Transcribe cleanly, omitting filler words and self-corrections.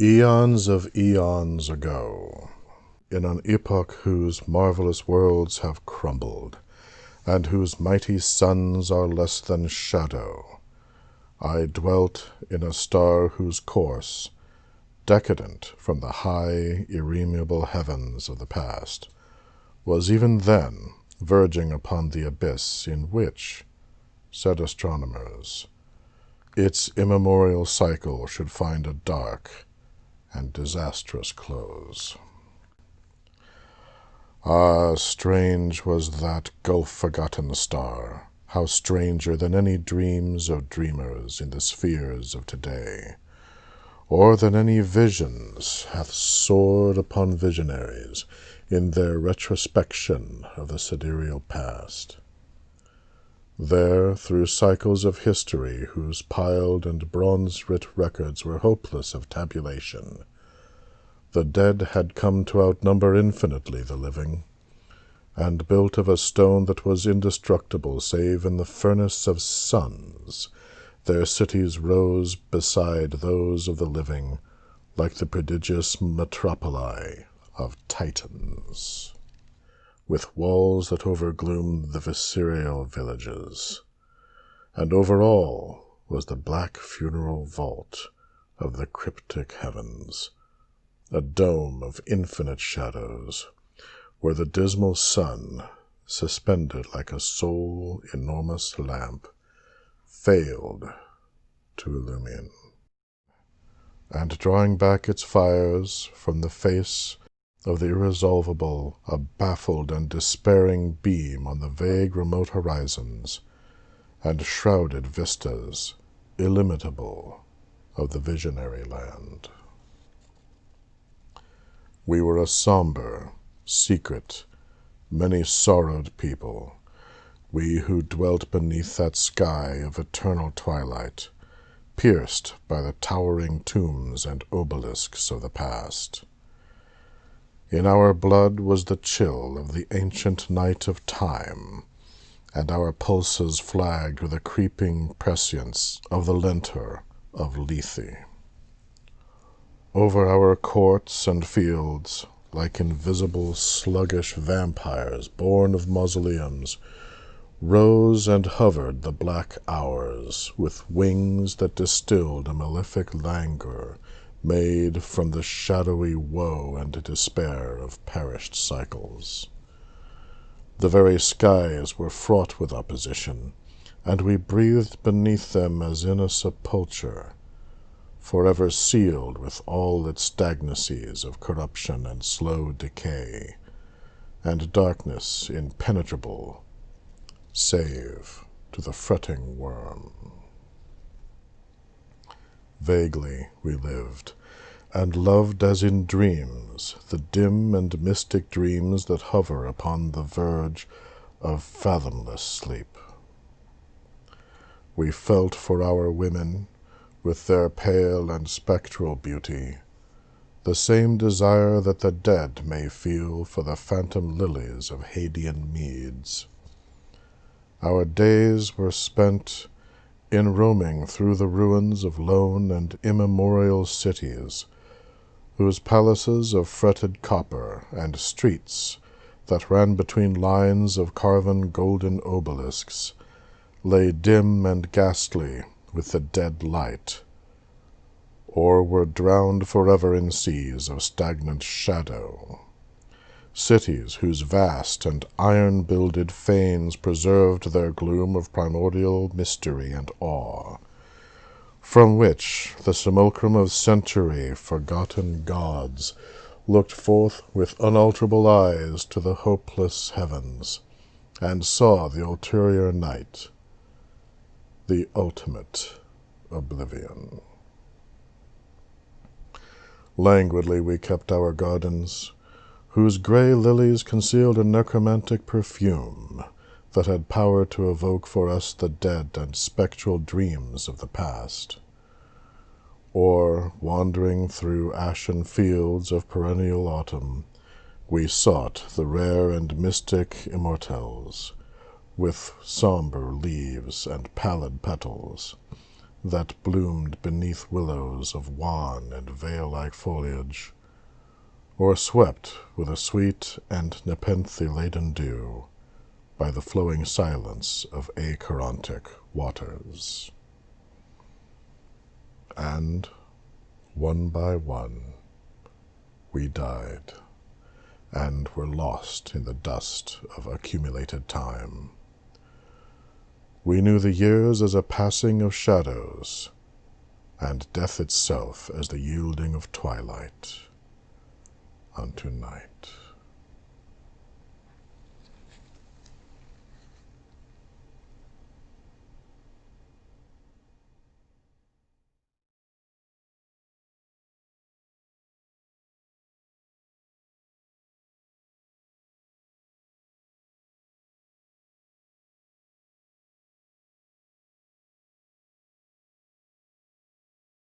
Eons of eons ago, in an epoch whose marvelous worlds have crumbled, and whose mighty suns are less than shadow, I dwelt in a star whose course, decadent from the high, irremeable heavens of the past, was even then verging upon the abyss in which, said astronomers, its immemorial cycle should find a dark and disastrous close. Ah, strange was that gulf-forgotten star, how stranger than any dreams of dreamers in the spheres of today, or than any visions hath soared upon visionaries in their retrospection of the sidereal past. There, through cycles of history whose piled and bronze-writ records were hopeless of tabulation, the dead had come to outnumber infinitely the living, and built of a stone that was indestructible save in the furnace of suns, their cities rose beside those of the living like the prodigious metropoli of Titans, with walls that overgloomed the visceral villages, and over all was the black funeral vault of the cryptic heavens, a dome of infinite shadows, where the dismal sun, suspended like a sole enormous lamp, failed to illumine. And drawing back its fires from the face of the irresolvable, a baffled and despairing beam on the vague remote horizons, and shrouded vistas illimitable of the visionary land. We were a somber, secret, many-sorrowed people, we who dwelt beneath that sky of eternal twilight, pierced by the towering tombs and obelisks of the past. In our blood was the chill of the ancient night of time, and our pulses flagged with a creeping prescience of the lentor of Lethe. Over our courts and fields, like invisible, sluggish vampires born of mausoleums, rose and hovered the black hours with wings that distilled a malefic languor made from the shadowy woe and despair of perished cycles. The very skies were fraught with opposition, and we breathed beneath them as in a sepulchre, forever sealed with all its stagnacies of corruption and slow decay, and darkness impenetrable, save to the fretting worm. Vaguely we lived, and loved as in dreams, the dim and mystic dreams that hover upon the verge of fathomless sleep. We felt for our women, with their pale and spectral beauty, the same desire that the dead may feel for the phantom lilies of Hadean meads. Our days were spent in roaming through the ruins of lone and immemorial cities, whose palaces of fretted copper and streets that ran between lines of carven golden obelisks lay dim and ghastly with the dead light, or were drowned forever in seas of stagnant shadow. Cities whose vast and iron-builded fanes preserved their gloom of primordial mystery and awe, from which the simulacrum of century-forgotten gods looked forth with unalterable eyes to the hopeless heavens, and saw the ulterior night, the ultimate oblivion. Languidly we kept our gardens, whose gray lilies concealed a necromantic perfume that had power to evoke for us the dead and spectral dreams of the past. Or, wandering through ashen fields of perennial autumn, we sought the rare and mystic immortelles, with somber leaves and pallid petals, that bloomed beneath willows of wan and veil-like foliage, or swept with a sweet and nepenthe-laden dew by the flowing silence of acherontic waters. And, one by one, we died, and were lost in the dust of accumulated time. We knew the years as a passing of shadows, and death itself as the yielding of twilight unto night.